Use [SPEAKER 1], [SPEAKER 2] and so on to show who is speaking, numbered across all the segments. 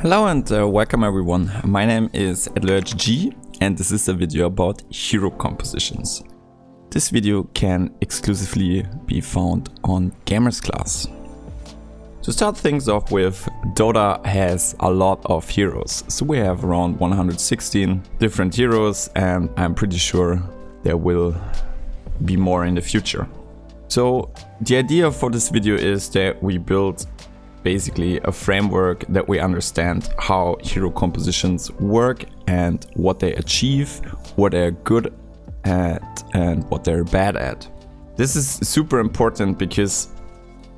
[SPEAKER 1] Hello and welcome everyone. My name is AdlerGG and this is a video about hero compositions. This video can exclusively be found on Gamers Class. To start things off with, Dota has a lot of heroes. So we have around 116 different heroes and I'm pretty sure there will be more in the future. So the idea for this video is that we build basically a framework that we understand how hero compositions work and what they achieve, what they're good at and what they're bad at. This is super important because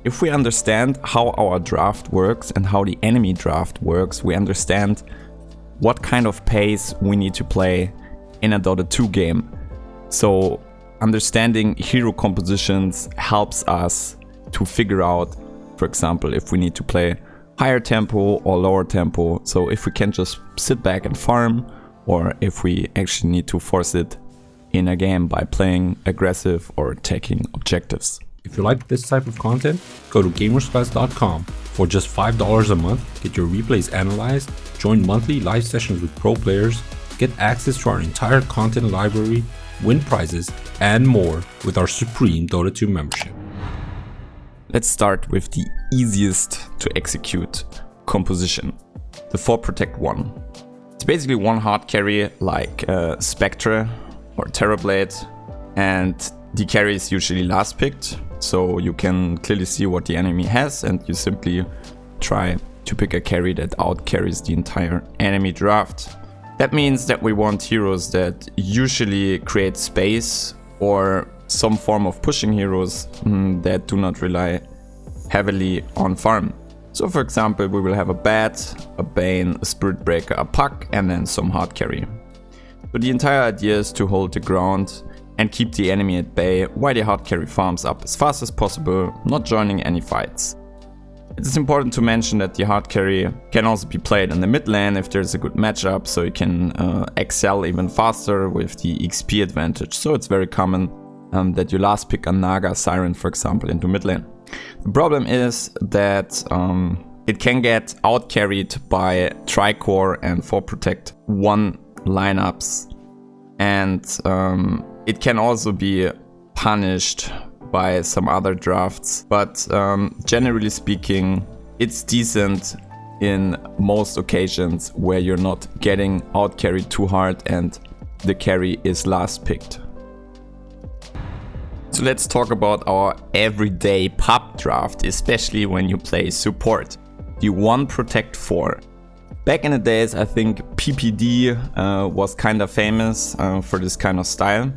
[SPEAKER 1] if we understand how our draft works and how the enemy draft works, we understand what kind of pace we need to play in a Dota 2 game. So understanding hero compositions helps us to figure out, for example, if we need to play higher tempo or lower tempo. So if we can just sit back and farm, or if we actually need to force it in a game by playing aggressive or taking objectives.
[SPEAKER 2] If you like this type of content, go to gamersclass.com. For just $5 a month, get your replays analyzed, join monthly live sessions with pro players, get access to our entire content library, win prizes, and more with our supreme Dota 2 membership.
[SPEAKER 1] Let's start with the easiest to execute composition, the 4 Protect 1. It's basically one hard carry like Spectre or Terrorblade, and the carry is usually last picked, so you can clearly see what the enemy has and you simply try to pick a carry that out carries the entire enemy draft. That means that we want heroes that usually create space or some form of pushing heroes that do not rely heavily on farm. So for example, we will have a Bat, a Bane, a Spirit Breaker, a Puck, and then some hard carry. So the entire idea is to hold the ground and keep the enemy at bay while the hard carry farms up as fast as possible, not joining any fights. It is important to mention that the hard carry can also be played in the mid lane if there's a good matchup, so you can excel even faster with the XP advantage. So it's very common that you last pick a Naga Siren, for example, into mid lane. The problem is that it can get out carried by Tricore and 4 Protect 1 lineups, and it can also be punished by some other drafts, but generally speaking, it's decent in most occasions where you're not getting out carried too hard and the carry is last picked. So let's talk about our everyday pub draft, especially when you play support. The 1 Protect 4. Back in the days, I think PPD was kind of famous for this kind of style.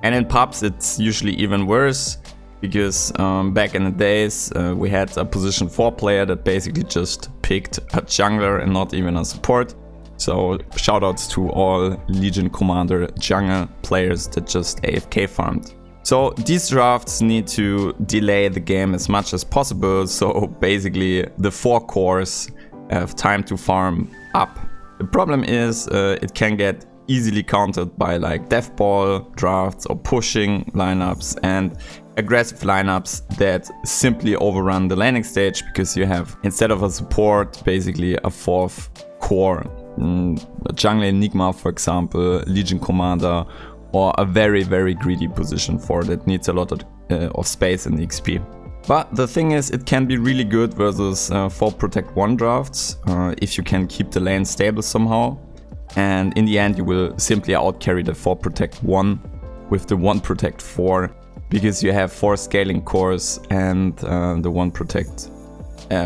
[SPEAKER 1] And in pubs it's usually even worse, because back in the days we had a position 4 player that basically just picked a jungler and not even a support. So shoutouts to all Legion Commander jungle players that just AFK farmed. So these drafts need to delay the game as much as possible, so basically the 4 cores have time to farm up. The problem is it can get easily countered by like Deathball drafts or pushing lineups and aggressive lineups that simply overrun the laning stage, because you have, instead of a support, basically a 4th core. A Jungle Enigma, for example, Legion Commander, or a very, very greedy position 4 that needs a lot of space and XP. But the thing is, it can be really good versus 4 Protect 1 drafts if you can keep the lane stable somehow. And in the end, you will simply outcarry the 4 Protect 1 with the 1 Protect 4, because you have 4 scaling cores and the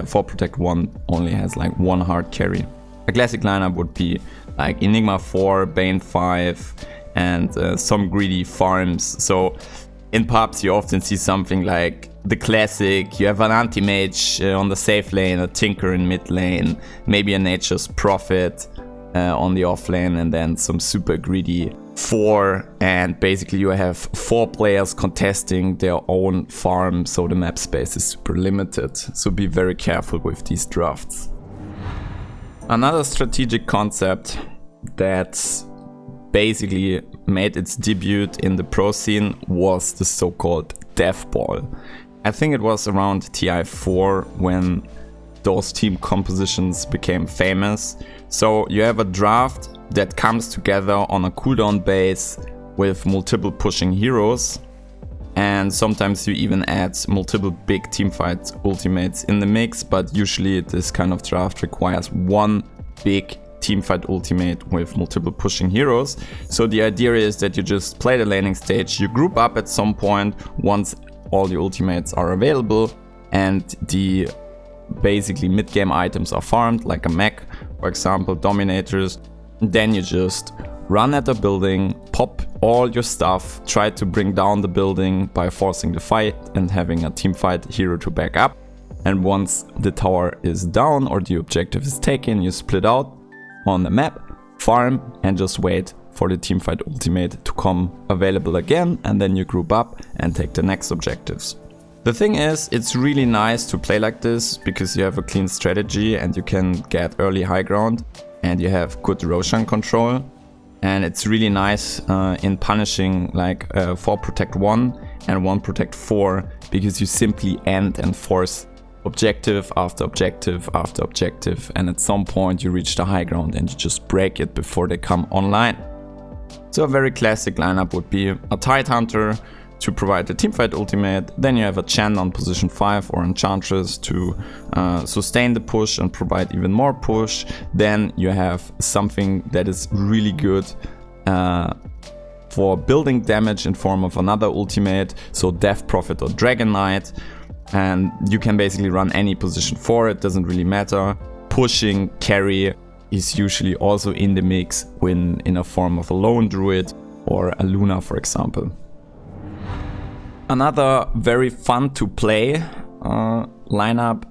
[SPEAKER 1] 4 Protect 1 only has like 1 hard carry. A classic lineup would be like Enigma 4, Bane 5, and some greedy farms. So in pubs you often see something like the classic, you have an anti-mage on the safe lane, a tinker in mid lane, maybe a nature's prophet on the off lane, and then some super greedy 4, and basically you have 4 players contesting their own farm, so the map space is super limited. So be very careful with these drafts. Another strategic concept that basically made its debut in the pro scene was the so-called Deathball. I think it was around TI4 when those team compositions became famous. So you have a draft that comes together on a cooldown base with multiple pushing heroes, and sometimes you even add multiple big teamfight ultimates in the mix, but usually this kind of draft requires one big teamfight ultimate with multiple pushing heroes. So the idea is that you just play the laning stage, you group up at some point once all the ultimates are available and the basically mid-game items are farmed, like a mech, for example, dominators. Then you just run at the building, pop all your stuff, try to bring down the building by forcing the fight and having a teamfight hero to back up. And once the tower is down or the objective is taken, you split out on the map, farm, and just wait for the teamfight ultimate to come available again, and then you group up and take the next objectives. The thing is, it's really nice to play like this because you have a clean strategy and you can get early high ground and you have good Roshan control. And it's really nice in punishing like 4 protect 1 and 1 protect 4, because you simply end and force objective after objective after objective, and at some point you reach the high ground and you just break it before they come online. So a very classic lineup would be a Tidehunter to provide the teamfight ultimate, then you have a Chen on position 5 or Enchantress to sustain the push and provide even more push. Then you have something that is really good for building damage in form of another ultimate, so Death Prophet or Dragon Knight, and you can basically run any position 4, it doesn't really matter. Pushing carry is usually also in the mix when in a form of a lone druid or a Luna, for example. Another very fun to play lineup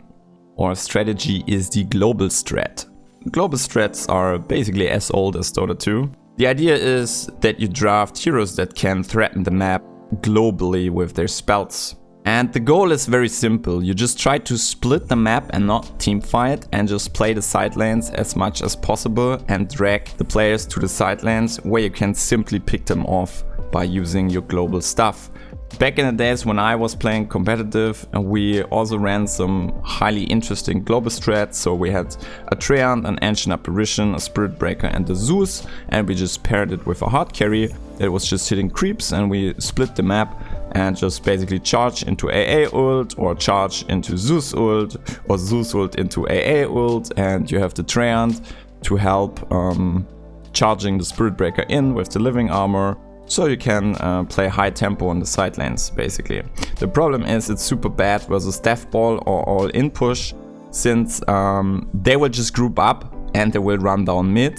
[SPEAKER 1] or strategy is the global strat. Global strats are basically as old as Dota 2. The idea is that you draft heroes that can threaten the map globally with their spells. And the goal is very simple. You just try to split the map and not teamfight, and just play the side lanes as much as possible and drag the players to the side lanes where you can simply pick them off by using your global stuff. Back in the days when I was playing competitive, we also ran some highly interesting global strats. So we had a Treant, an Ancient Apparition, a Spirit Breaker and a Zeus, and we just paired it with a hard carry that was just hitting creeps, and we split the map and just basically charge into AA ult or charge into Zeus ult or Zeus ult into AA ult, and you have the Treant to help charging the Spirit Breaker in with the living armor. So you can play high tempo on the side lanes, basically. The problem is it's super bad versus Deathball or all-in push, since they will just group up and they will run down mid,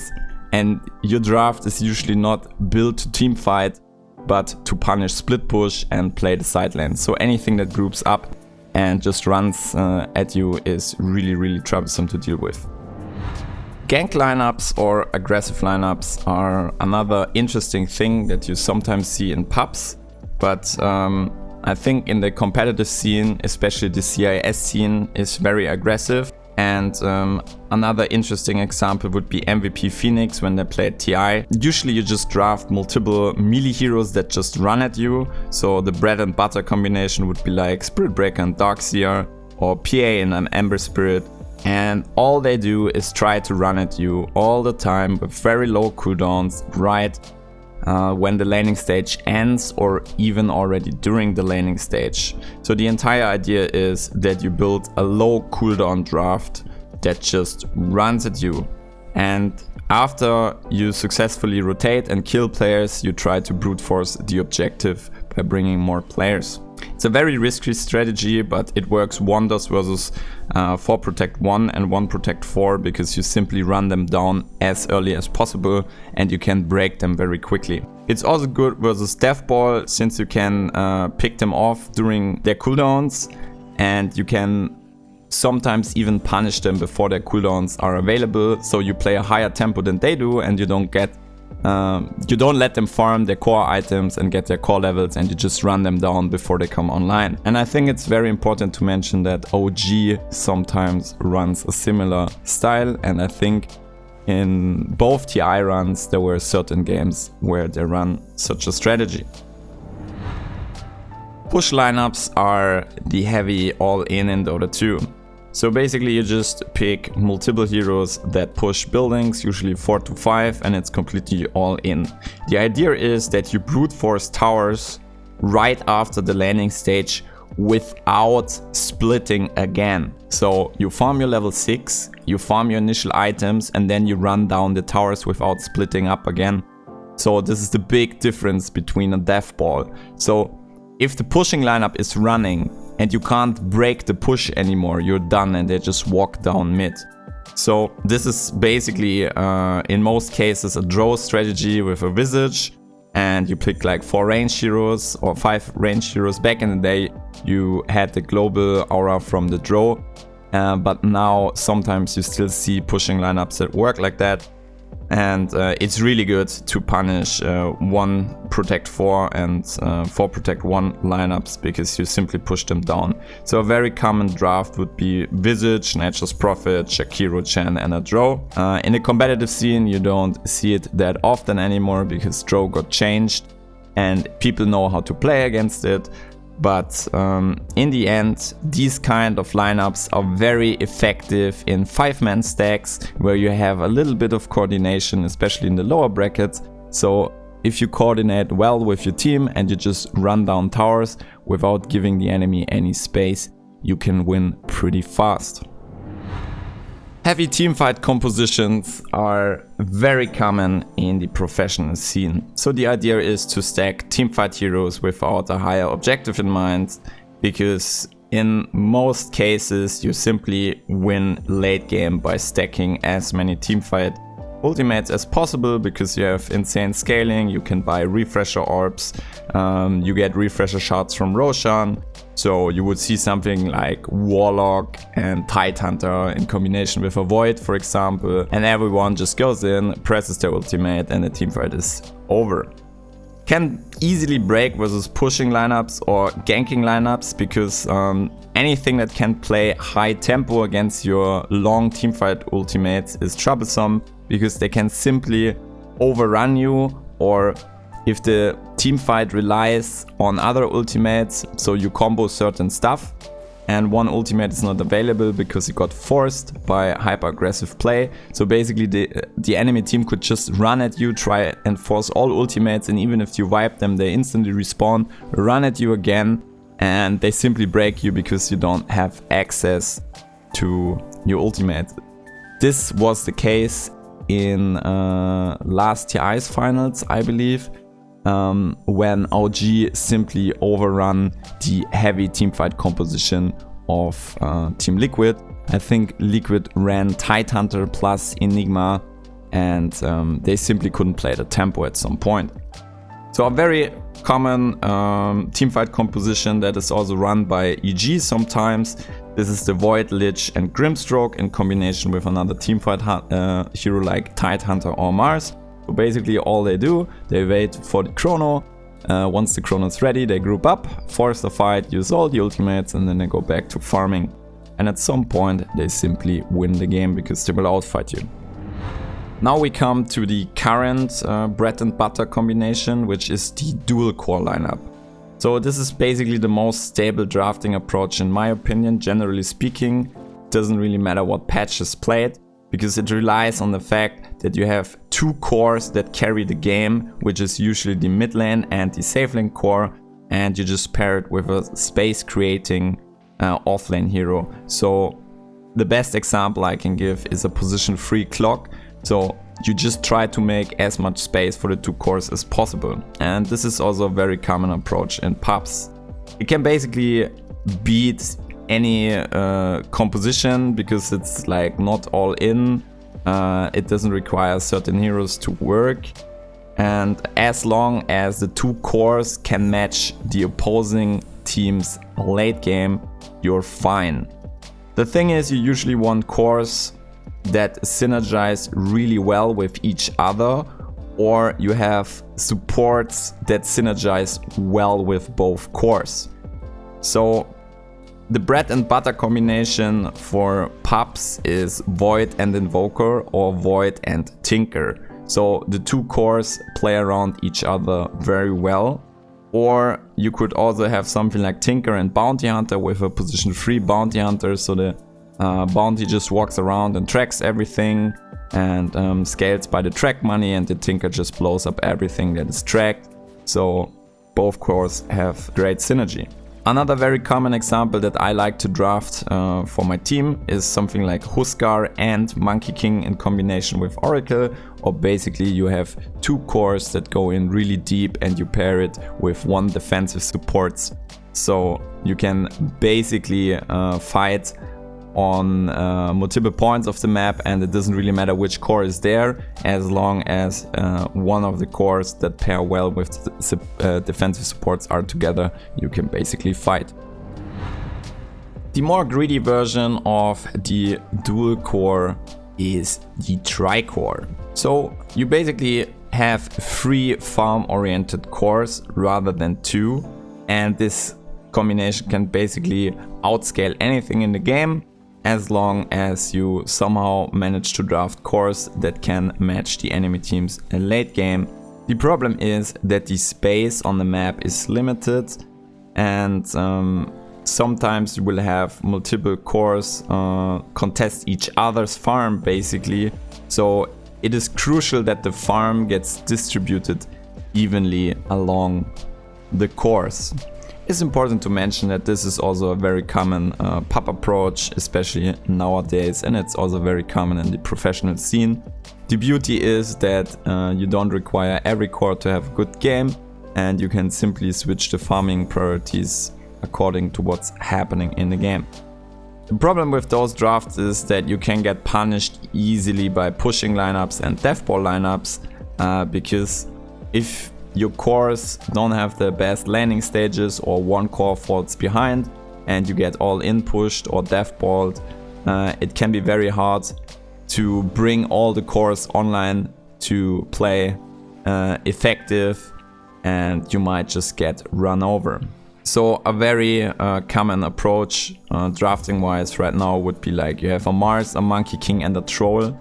[SPEAKER 1] and your draft is usually not built to team fight, but to punish split push and play the side lanes. So anything that groups up and just runs at you is really, really troublesome to deal with. Gank lineups or aggressive lineups are another interesting thing that you sometimes see in pubs, but I think in the competitive scene, especially the CIS scene, is very aggressive. And another interesting example would be MVP Phoenix when they play TI. Usually you just draft multiple melee heroes that just run at you. So the bread and butter combination would be like Spirit Breaker and Darkseer, or PA and an Ember Spirit. And all they do is try to run at you all the time with very low cooldowns right when the laning stage ends, or even already during the laning stage. So the entire idea is that you build a low cooldown draft that just runs at you, and after you successfully rotate and kill players, you try to brute force the objective by bringing more players. It's a very risky strategy, but it works wonders versus 4 protect 1 and 1 protect 4, because you simply run them down as early as possible and you can break them very quickly. It's also good versus Deathball, since you can pick them off during their cooldowns, and you can sometimes even punish them before their cooldowns are available. So you play a higher tempo than they do, and you don't let them farm their core items and get their core levels, and you just run them down before they come online. And I think it's very important to mention that OG sometimes runs a similar style, and I think in both TI runs there were certain games where they run such a strategy. Push lineups are the heavy all-in Dota 2. So basically you just pick multiple heroes that push buildings, usually 4 to 5, and it's completely all in. The idea is that you brute force towers right after the landing stage without splitting again. So you farm your level 6, you farm your initial items, and then you run down the towers without splitting up again. So this is the big difference between a Deathball. So if the pushing lineup is running and you can't break the push anymore, you're done and they just walk down mid. So this is basically in most cases a draw strategy with a Visage, and you pick like 4 range heroes or 5 range heroes. Back in the day you had the global aura from the draw, but now sometimes you still see pushing lineups that work like that. And it's really good to punish 1 protect 4 and 4 protect 1 lineups, because you simply push them down. So a very common draft would be Visage, Nature's Prophet, Shakiro Chen and a Drow. In the competitive scene you don't see it that often anymore because Drow got changed and people know how to play against it. But in the end, these kind of lineups are very effective in 5-man stacks where you have a little bit of coordination, especially in the lower brackets. So if you coordinate well with your team and you just run down towers without giving the enemy any space, you can win pretty fast. Heavy teamfight compositions are very common in the professional scene. So the idea is to stack teamfight heroes without a higher objective in mind, because in most cases you simply win late game by stacking as many teamfight ultimates as possible, because you have insane scaling, you can buy refresher orbs, you get refresher shots from Roshan. So you would see something like Warlock and Tidehunter in combination with a Void, for example, and everyone just goes in, presses their ultimate, and the teamfight is over. Can easily break versus pushing lineups or ganking lineups, because anything that can play high tempo against your long teamfight ultimates is troublesome, because they can simply overrun you, or if the teamfight relies on other ultimates, so you combo certain stuff and one ultimate is not available because it got forced by hyper aggressive play. So basically the enemy team could just run at you, try and force all ultimates, and even if you wipe them they instantly respawn, run at you again, and they simply break you because you don't have access to your ultimate. This was the case in last TI's finals, I believe, when OG simply overrun the heavy teamfight composition of Team Liquid. I think Liquid ran Tidehunter plus Enigma, and they simply couldn't play the tempo at some point. So a very common teamfight composition that is also run by EG sometimes. This is the Void, Lich and Grimstroke in combination with another teamfight hero like Tidehunter or Mars. So basically all they do, they wait for the chrono. Once the chrono is ready, they group up, force the fight, use all the ultimates, and then they go back to farming. And at some point they simply win the game because they will outfight you. Now we come to the current bread and butter combination, which is the dual core lineup. So this is basically the most stable drafting approach in my opinion, generally speaking. It doesn't really matter what patch is played, because it relies on the fact that you have 2 cores that carry the game, which is usually the mid lane and the safe lane core, and you just pair it with a space creating off lane hero. So the best example I can give is a position 3 clock. So you just try to make as much space for the 2 cores as possible. And this is also a very common approach in pubs. It can basically beat any composition because it's like not all in. It doesn't require certain heroes to work. And as long as the 2 cores can match the opposing team's late game, you're fine. The thing is, you usually want cores that synergize really well with each other, or you have supports that synergize well with both cores. So the bread and butter combination for pubs is Void and Invoker or Void and Tinker. So the 2 cores play around each other very well. Or you could also have something like Tinker and Bounty Hunter with a position 3 Bounty Hunter, so the Bounty just walks around and tracks everything and scales by the track money, and the Tinker just blows up everything that is tracked. So both cores have great synergy. Another very common example that I like to draft for my team is something like Huskar and Monkey King in combination with Oracle, or basically you have two cores that go in really deep and you pair it with one defensive supports. So you can basically fight on multiple points of the map, and it doesn't really matter which core is there, as long as one of the cores that pair well with defensive supports are together, you can basically fight. The more greedy version of the dual core is the tri-core. So you basically have 3 farm-oriented cores rather than 2, and this combination can basically outscale anything in the game, as long as you somehow manage to draft cores that can match the enemy teams in late game. The problem is that the space on the map is limited, and sometimes you will have multiple cores contest each other's farm basically. So it is crucial that the farm gets distributed evenly along the cores. It's important to mention that this is also a very common pop approach, especially nowadays, and it's also very common in the professional scene. The beauty is that you don't require every core to have a good game, and you can simply switch the farming priorities according to what's happening in the game. The problem with those drafts is that you can get punished easily by pushing lineups and Deathball lineups, because if your cores don't have the best landing stages, or one core falls behind and you get all in pushed or deathballed, it can be very hard to bring all the cores online to play effective, and you might just get run over. So a very common approach drafting wise right now would be like you have a Mars, a Monkey King and a Troll,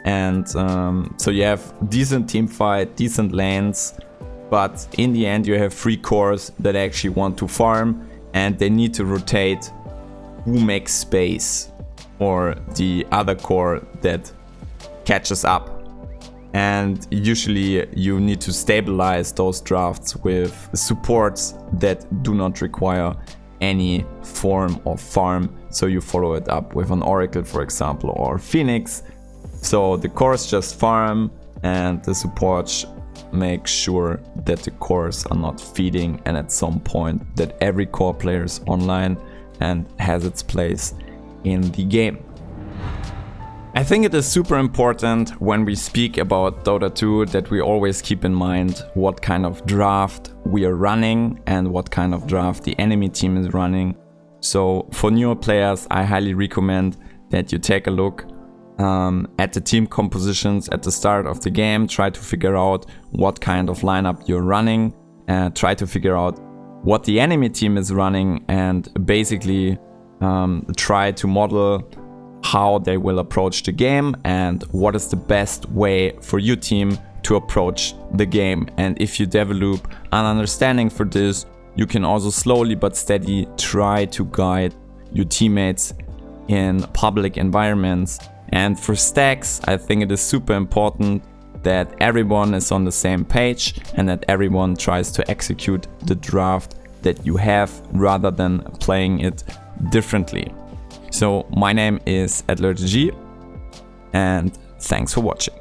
[SPEAKER 1] and so you have decent team fight, decent lanes, but in the end you have 3 cores that actually want to farm, and they need to rotate who makes space for the other core that catches up. And usually you need to stabilize those drafts with supports that do not require any form of farm. So you follow it up with an Oracle, for example, or Phoenix. So the cores just farm, and the supports make sure that the cores are not feeding, and at some point that every core player is online and has its place in the game. I think it is super important when we speak about Dota 2 that we always keep in mind what kind of draft we are running and what kind of draft the enemy team is running. So for newer players, I highly recommend that you take a look at the team compositions at the start of the game. Try to figure out what kind of lineup you're running, try to figure out what the enemy team is running, and basically try to model how they will approach the game and what is the best way for your team to approach the game. And if you develop an understanding for this, you can also slowly but steady try to guide your teammates in public environments. And for stacks, I think it is super important that everyone is on the same page and that everyone tries to execute the draft that you have rather than playing it differently. So my name is AdlerGG, and thanks for watching.